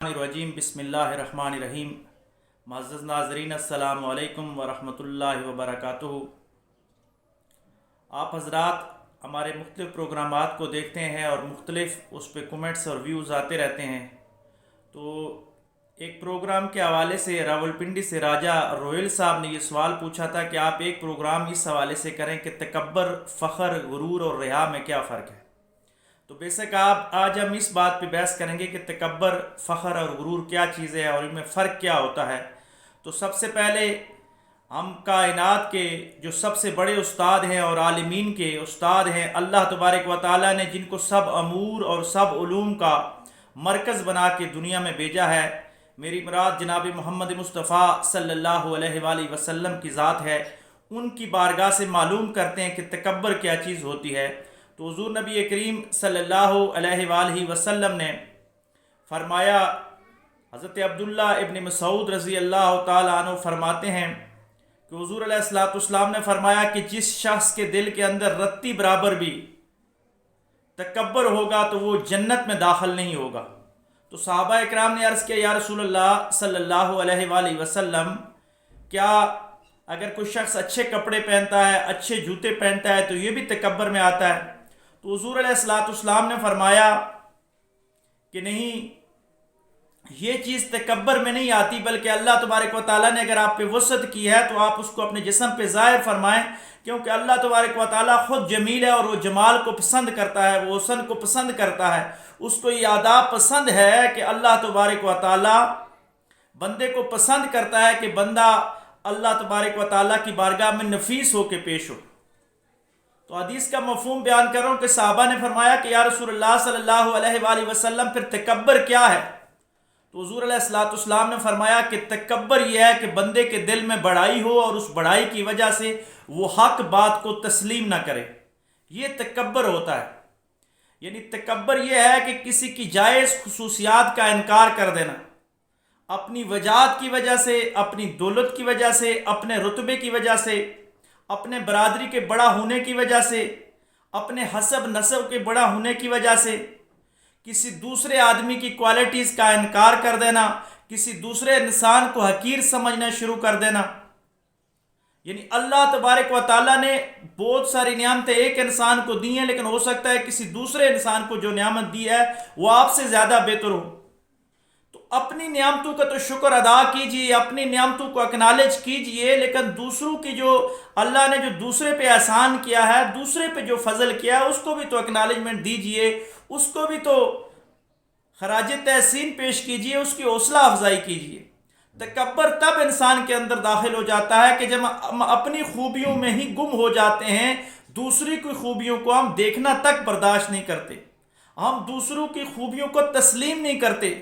الرجیم بسم اللہ الرحمن الرحیم۔ معزز ناظرین السلام علیکم ورحمۃ اللہ وبرکاتہ۔ آپ حضرات ہمارے مختلف پروگرامات کو دیکھتے ہیں اور مختلف اس پہ کمنٹس اور ویوز آتے رہتے ہیں۔ تو ایک پروگرام کے حوالے سے راولپنڈی سے راجہ روہل صاحب نے یہ سوال پوچھا تھا کہ آپ ایک پروگرام اس حوالے سے کریں کہ تکبر، فخر، غرور اور ریا میں کیا فرق ہے۔ تو بے شک آج ہم اس بات پہ بحث کریں گے کہ تکبر، فخر اور غرور کیا چیز ہے اور ان میں فرق کیا ہوتا ہے۔ تو سب سے پہلے ہم کائنات کے جو سب سے بڑے استاد ہیں اور عالمین کے استاد ہیں، اللہ تبارک و تعالیٰ نے جن کو سب امور اور سب علوم کا مرکز بنا کے دنیا میں بھیجا ہے، میری مراد جناب محمد مصطفیٰ صلی اللہ علیہ وآلہ وسلم کی ذات ہے، ان کی بارگاہ سے معلوم کرتے ہیں کہ تکبر کیا چیز ہوتی ہے۔ تو حضور نبی کریم صلی اللہ علیہ وآلہ وسلم نے فرمایا، حضرت عبداللہ ابن مسعود رضی اللہ تعالیٰ عنہ فرماتے ہیں کہ حضور علیہ السلام نے فرمایا کہ جس شخص کے دل کے اندر رتی برابر بھی تکبر ہوگا تو وہ جنت میں داخل نہیں ہوگا۔ تو صحابہ اکرام نے عرض کیا، یا رسول اللہ صلی اللہ علیہ وآلہ وسلم، کیا اگر کوئی شخص اچھے کپڑے پہنتا ہے، اچھے جوتے پہنتا ہے تو یہ بھی تکبر میں آتا ہے؟ تو حضور علیہ السلام نے فرمایا کہ نہیں، یہ چیز تکبر میں نہیں آتی، بلکہ اللہ تبارک و تعالیٰ نے اگر آپ پہ وسعت کی ہے تو آپ اس کو اپنے جسم پہ ظاہر فرمائیں، کیونکہ اللہ تبارک و تعالیٰ خود جمیل ہے اور وہ جمال کو پسند کرتا ہے، وہ حسن کو پسند کرتا ہے، اس کو یہ آداب پسند ہے کہ اللہ تبارک و تعالیٰ بندے کو پسند کرتا ہے کہ بندہ اللہ تبارک و تعالیٰ کی بارگاہ میں نفیس ہو کے پیش ہو۔ تو حدیث کا مفہوم بیان کر رہا ہوں کہ صحابہ نے فرمایا کہ یا رسول اللہ صلی اللہ علیہ وآلہ وسلم، پھر تکبر کیا ہے؟ تو حضور علیہ السلام نے فرمایا کہ تکبر یہ ہے کہ بندے کے دل میں بڑائی ہو اور اس بڑائی کی وجہ سے وہ حق بات کو تسلیم نہ کرے، یہ تکبر ہوتا ہے۔ یعنی تکبر یہ ہے کہ کسی کی جائز خصوصیات کا انکار کر دینا، اپنی وجاہت کی وجہ سے، اپنی دولت کی وجہ سے، اپنے رتبے کی وجہ سے، اپنے برادری کے بڑا ہونے کی وجہ سے، اپنے حسب نسب کے بڑا ہونے کی وجہ سے کسی دوسرے آدمی کی کوالٹیز کا انکار کر دینا، کسی دوسرے انسان کو حقیر سمجھنا شروع کر دینا۔ یعنی اللہ تبارک و تعالیٰ نے بہت ساری نعمتیں ایک انسان کو دی ہیں، لیکن ہو سکتا ہے کسی دوسرے انسان کو جو نعمت دی ہے وہ آپ سے زیادہ بہتر ہو۔ تو اپنی نعمتوں کا تو شکر ادا کیجئے، اپنی نعمتوں کو اکنالج کیجئے، لیکن دوسروں کی جو اللہ نے جو دوسرے پہ احسان کیا ہے، دوسرے پہ جو فضل کیا ہے، اس کو بھی تو اکنالجمنٹ دیجئے، اس کو بھی تو خراج تحسین پیش کیجئے، اس کی حوصلہ افزائی کیجئے۔ تکبر تب انسان کے اندر داخل ہو جاتا ہے کہ جب ہم اپنی خوبیوں میں ہی گم ہو جاتے ہیں، دوسری کی خوبیوں کو ہم دیکھنا تک برداشت نہیں کرتے، ہم دوسروں کی خوبیوں کو تسلیم نہیں کرتے،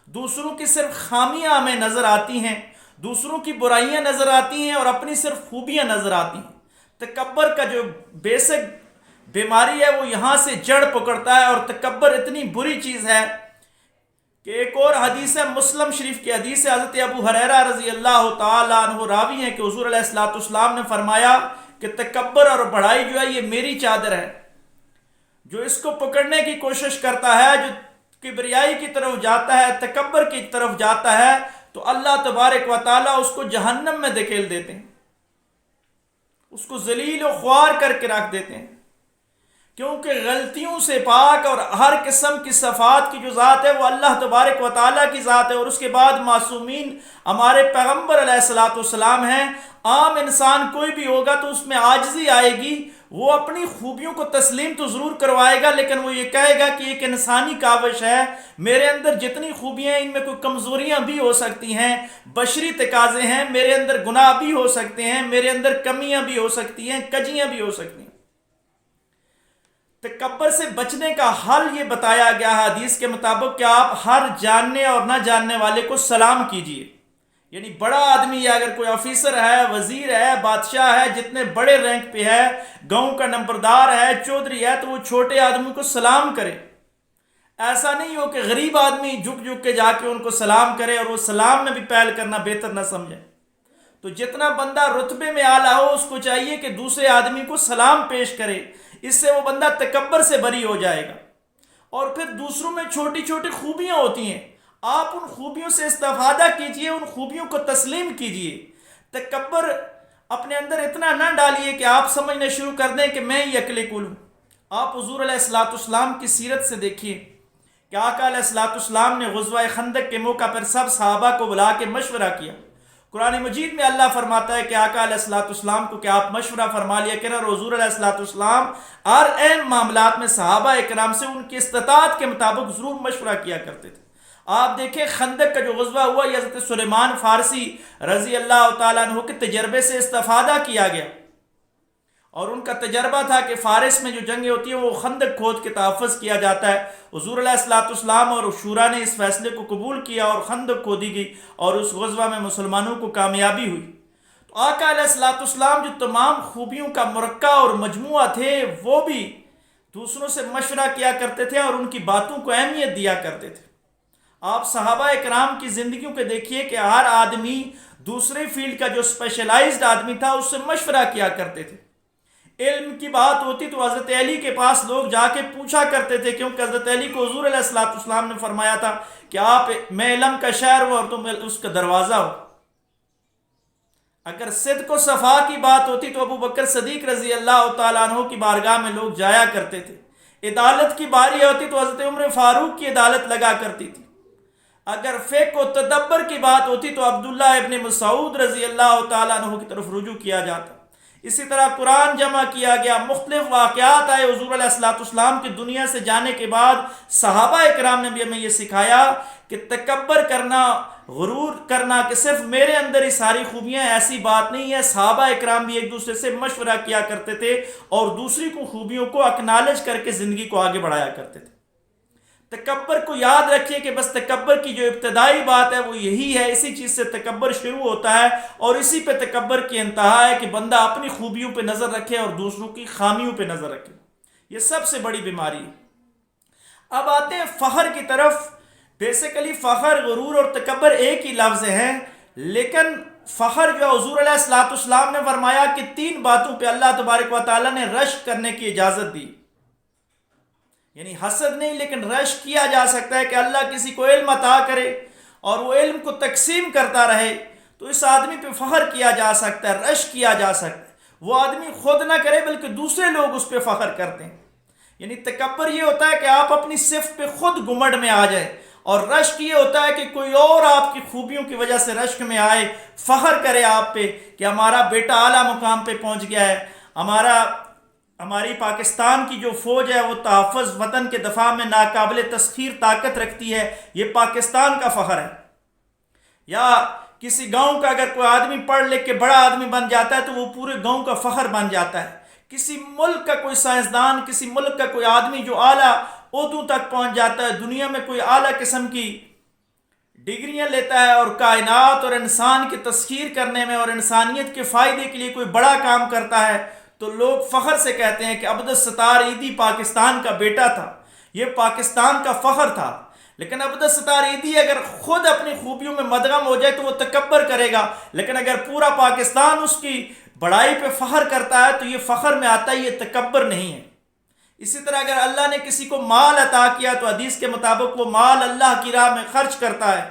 دوسروں کی صرف خامیاں ہمیں نظر آتی ہیں، دوسروں کی برائیاں نظر آتی ہیں اور اپنی صرف خوبیاں نظر آتی ہیں۔ تکبر کا جو بیسک بیماری ہے وہ یہاں سے جڑ پکڑتا ہے، اور تکبر اتنی بری چیز ہے کہ ایک اور حدیث ہے، مسلم شریف کی حدیث ہے، حضرت ابو ہریرہ رضی اللہ تعالیٰ عنہ راوی ہیں کہ حضور علیہ السلام نے فرمایا کہ تکبر اور بڑائی جو ہے یہ میری چادر ہے، جو اس کو پکڑنے کی کوشش کرتا ہے، جو کبریائی کی طرف جاتا ہے، تکبر کی طرف جاتا ہے، تو اللہ تبارک و تعالیٰ اس کو جہنم میں دھکیل دیتے ہیں، اس کو ذلیل و خوار کر کے رکھ دیتے ہیں، کیونکہ غلطیوں سے پاک اور ہر قسم کی صفات کی جو ذات ہے وہ اللہ تبارک و تعالیٰ کی ذات ہے، اور اس کے بعد معصومین ہمارے پیغمبر علیہ السلام ہیں۔ عام انسان کوئی بھی ہوگا تو اس میں عاجزی آئے گی، وہ اپنی خوبیوں کو تسلیم تو ضرور کروائے گا، لیکن وہ یہ کہے گا کہ ایک انسانی کاوش ہے، میرے اندر جتنی خوبیاں ہیں ان میں کوئی کمزوریاں بھی ہو سکتی ہیں، بشری تقاضے ہیں، میرے اندر گناہ بھی ہو سکتے ہیں، میرے اندر کمیاں بھی ہو سکتی ہیں، کجیاں بھی ہو سکتی ہیں۔ تکبر سے بچنے کا حل یہ بتایا گیا ہے حدیث کے مطابق کہ آپ ہر جاننے اور نہ جاننے والے کو سلام کیجئے۔ یعنی بڑا آدمی ہے، اگر کوئی آفیسر ہے، وزیر ہے، بادشاہ ہے، جتنے بڑے رینک پہ ہے، گاؤں کا نمبردار ہے، چودھری ہے، تو وہ چھوٹے آدمی کو سلام کرے۔ ایسا نہیں ہو کہ غریب آدمی جھک جھک کے جا کے ان کو سلام کرے اور وہ سلام میں بھی پہل کرنا بہتر نہ سمجھے۔ تو جتنا بندہ رتبے میں اعلیٰ ہو اس کو چاہیے کہ دوسرے آدمی کو سلام پیش کرے، اس سے وہ بندہ تکبر سے بری ہو جائے گا۔ اور پھر دوسروں میں چھوٹی چھوٹی خوبیاں ہوتی ہیں، آپ ان خوبیوں سے استفادہ کیجئے، ان خوبیوں کو تسلیم کیجئے۔ تکبر اپنے اندر اتنا نہ ڈالیے کہ آپ سمجھنا شروع کر دیں کہ میں ہی عقل کل ہوں۔ آپ حضور علیہ الصلوۃ والسلام کی سیرت سے دیکھیے کہ آقا علیہ الصلوۃ والسلام نے غزوہ خندق کے موقع پر سب صحابہ کو بلا کے مشورہ کیا۔ قرآن مجید میں اللہ فرماتا ہے کہ آقا علیہ الصلوۃ والسلام کو کہ آپ مشورہ فرما لیا کریں، اور حضور علیہ الصلوۃ والسلام ہر اہم معاملات میں صحابہ اکرام سے ان کی استطاعت کے مطابق ضرور مشورہ کیا کرتے تھے۔ آپ دیکھیں خندق کا جو غزوہ ہوا، یہ حضرت سلیمان فارسی رضی اللہ تعالیٰ عنہ کے تجربے سے استفادہ کیا گیا، اور ان کا تجربہ تھا کہ فارس میں جو جنگیں ہوتی ہیں وہ خندق کھود کے تحفظ کیا جاتا ہے۔ حضور علیہ الصلوۃ والسلام اور شورا نے اس فیصلے کو قبول کیا اور خندق کھودی گئی، اور اس غزوہ میں مسلمانوں کو کامیابی ہوئی۔ تو آقا علیہ الصلوۃ والسلام جو تمام خوبیوں کا مرکہ اور مجموعہ تھے، وہ بھی دوسروں سے مشورہ کیا کرتے تھے اور ان کی باتوں کو اہمیت دیا کرتے تھے۔ آپ صحابہ اکرام کی زندگیوں کے دیکھیے کہ ہر آدمی دوسرے فیلڈ کا جو اسپیشلائزڈ آدمی تھا اس سے مشورہ کیا کرتے تھے۔ علم کی بات ہوتی تو حضرت علی کے پاس لوگ جا کے پوچھا کرتے تھے، کیونکہ حضرت علی کو حضور علیہ الصلوۃ والسلام نے فرمایا تھا کہ میں علم کا شہر ہوں اور تم اس کا دروازہ ہو۔ اگر صدق و صفا کی بات ہوتی تو ابو بکر صدیق رضی اللہ تعالیٰ عنہ کی بارگاہ میں لوگ جایا کرتے تھے۔ عدالت کی باری ہوتی تو حضرت عمر فاروق کی عدالت لگا کرتی تھی۔ اگر فقہ و تدبر کی بات ہوتی تو عبداللہ ابن مسعود رضی اللہ تعالیٰ عنہ کی طرف رجوع کیا جاتا۔ اسی طرح قرآن جمع کیا گیا، مختلف واقعات آئے حضور علیہ الصلوۃ والسلام کی دنیا سے جانے کے بعد۔ صحابہ اکرام نے بھی ہمیں یہ سکھایا کہ تکبر کرنا، غرور کرنا کہ صرف میرے اندر ہی ساری خوبیاں، ایسی بات نہیں ہے۔ صحابہ اکرام بھی ایک دوسرے سے مشورہ کیا کرتے تھے اور دوسری کو خوبیوں کو اکنالج کر کے زندگی کو آگے بڑھایا کرتے تھے۔ تکبر کو یاد رکھیے کہ بس تکبر کی جو ابتدائی بات ہے وہ یہی ہے، اسی چیز سے تکبر شروع ہوتا ہے، اور اسی پہ تکبر کی انتہا ہے کہ بندہ اپنی خوبیوں پہ نظر رکھے اور دوسروں کی خامیوں پہ نظر رکھے۔ یہ سب سے بڑی بیماری ہے۔ اب آتے ہیں فخر کی طرف۔ بیسیکلی فخر، غرور اور تکبر ایک ہی لفظ ہیں، لیکن فخر جو حضور علیہ الصلوۃ والسلام نے فرمایا کہ 3 باتوں پہ اللہ تبارک و تعالیٰ نے رشک کرنے کی اجازت دی، یعنی حسد نہیں لیکن رشک کیا جا سکتا ہے کہ اللہ کسی کو علم عطا کرے اور وہ علم کو تقسیم کرتا رہے، تو اس آدمی پہ فخر کیا جا سکتا ہے، رشک کیا جا سکتا ہے۔ وہ آدمی خود نہ کرے بلکہ دوسرے لوگ اس پہ فخر کرتے ہیں۔ یعنی تکبر یہ ہوتا ہے کہ آپ اپنی صفت پہ خود گمنڈ میں آ جائیں، اور رشک یہ ہوتا ہے کہ کوئی اور آپ کی خوبیوں کی وجہ سے رشک میں آئے، فخر کرے آپ پہ کہ ہمارا بیٹا اعلیٰ مقام پہ پہنچ گیا ہے، ہماری پاکستان کی جو فوج ہے وہ تحفظ وطن کے دفاع میں ناقابل تسخیر طاقت رکھتی ہے، یہ پاکستان کا فخر ہے۔ یا کسی گاؤں کا اگر کوئی آدمی پڑھ لکھ کے بڑا آدمی بن جاتا ہے تو وہ پورے گاؤں کا فخر بن جاتا ہے۔ کسی ملک کا کوئی سائنسدان، کسی ملک کا کوئی آدمی جو اعلیٰ عہدوں تک پہنچ جاتا ہے، دنیا میں کوئی اعلیٰ قسم کی ڈگریاں لیتا ہے اور کائنات اور انسان کی تسخیر کرنے میں اور انسانیت کے فائدے کے لیے کوئی بڑا کام کرتا ہے، تو لوگ فخر سے کہتے ہیں کہ عبدالستار ایدھی پاکستان کا بیٹا تھا، یہ پاکستان کا فخر تھا۔ لیکن عبدالستار ایدھی اگر خود اپنی خوبیوں میں مدغم ہو جائے تو وہ تکبر کرے گا، لیکن اگر پورا پاکستان اس کی بڑائی پہ فخر کرتا ہے تو یہ فخر میں آتا ہے، یہ تکبر نہیں ہے۔ اسی طرح اگر اللہ نے کسی کو مال عطا کیا تو حدیث کے مطابق وہ مال اللہ کی راہ میں خرچ کرتا ہے،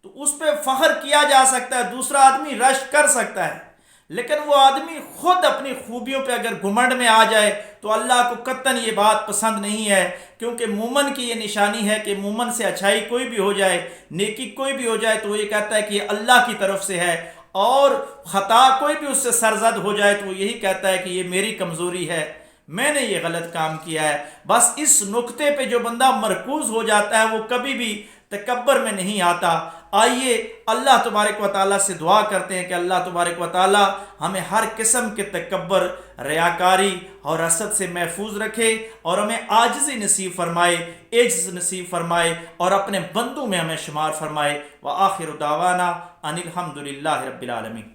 تو اس پہ فخر کیا جا سکتا ہے، دوسرا آدمی رشک کر سکتا ہے۔ لیکن وہ آدمی خود اپنی خوبیوں پہ اگر گھمنڈ میں آ جائے تو اللہ کو قطعاً یہ بات پسند نہیں ہے، کیونکہ مومن کی یہ نشانی ہے کہ مومن سے اچھائی کوئی بھی ہو جائے، نیکی کوئی بھی ہو جائے تو وہ یہ کہتا ہے کہ یہ اللہ کی طرف سے ہے، اور خطا کوئی بھی اس سے سرزد ہو جائے تو وہ یہی کہتا ہے کہ یہ میری کمزوری ہے، میں نے یہ غلط کام کیا ہے۔ بس اس نقطے پہ جو بندہ مرکوز ہو جاتا ہے وہ کبھی بھی تکبر میں نہیں آتا۔ آئیے اللہ تبارک و تعالیٰ سے دعا کرتے ہیں کہ اللہ تبارک و تعالیٰ ہمیں ہر قسم کے تکبر، ریاکاری اور حسد سے محفوظ رکھے، اور ہمیں عاجزی نصیب فرمائے، عجز نصیب فرمائے، اور اپنے بندوں میں ہمیں شمار فرمائے۔ وآخر دعوانا ان الحمد للہ رب العالمین۔